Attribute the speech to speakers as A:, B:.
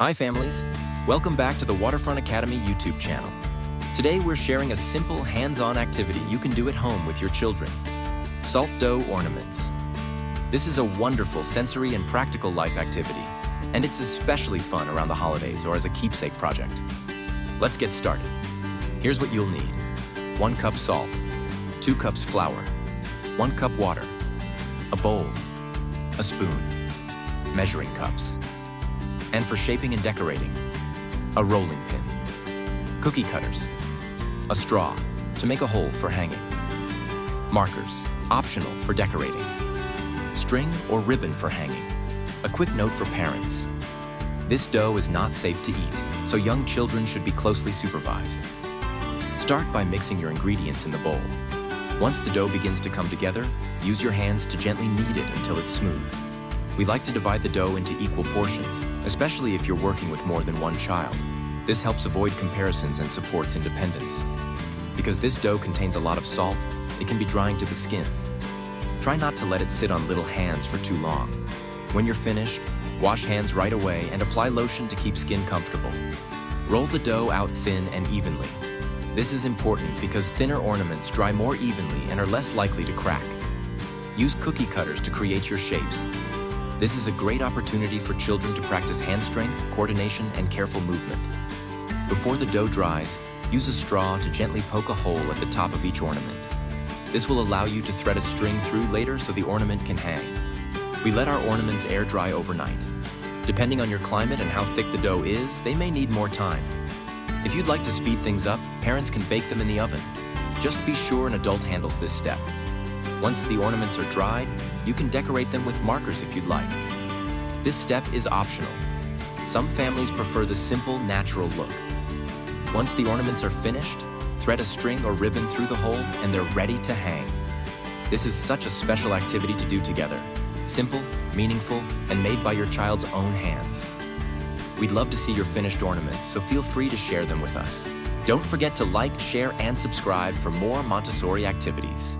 A: Hi families, welcome back to the Waterfront Academy YouTube channel. Today we're sharing a simple hands-on activity you can do at home with your children. Salt dough ornaments. This is a wonderful sensory and practical life activity, and it's especially fun around the holidays or as a keepsake project. Let's get started. Here's what you'll need. 1 cup salt, 2 cups flour, 1 cup water, a bowl, a spoon, measuring cups, and for shaping and decorating, a rolling pin, cookie cutters, a straw to make a hole for hanging, markers, optional for decorating, string or ribbon for hanging. A quick note for parents. This dough is not safe to eat, so young children should be closely supervised. Start by mixing your ingredients in the bowl. Once the dough begins to come together, use your hands to gently knead it until it's smooth. We like to divide the dough into equal portions, especially if you're working with more than one child. This helps avoid comparisons and supports independence. Because this dough contains a lot of salt, it can be drying to the skin. Try not to let it sit on little hands for too long. When you're finished, wash hands right away and apply lotion to keep skin comfortable. Roll the dough out thin and evenly. This is important because thinner ornaments dry more evenly and are less likely to crack. Use cookie cutters to create your shapes. This is a great opportunity for children to practice hand strength, coordination, and careful movement. Before the dough dries, use a straw to gently poke a hole at the top of each ornament. This will allow you to thread a string through later so the ornament can hang. We let our ornaments air dry overnight. Depending on your climate and how thick the dough is, they may need more time. If you'd like to speed things up, parents can bake them in the oven. Just be sure an adult handles this step. Once the ornaments are dried, you can decorate them with markers if you'd like. This step is optional. Some families prefer the simple, natural look. Once the ornaments are finished, thread a string or ribbon through the hole and they're ready to hang. This is such a special activity to do together. Simple, meaningful, and made by your child's own hands. We'd love to see your finished ornaments, so feel free to share them with us. Don't forget to like, share, and subscribe for more Montessori activities.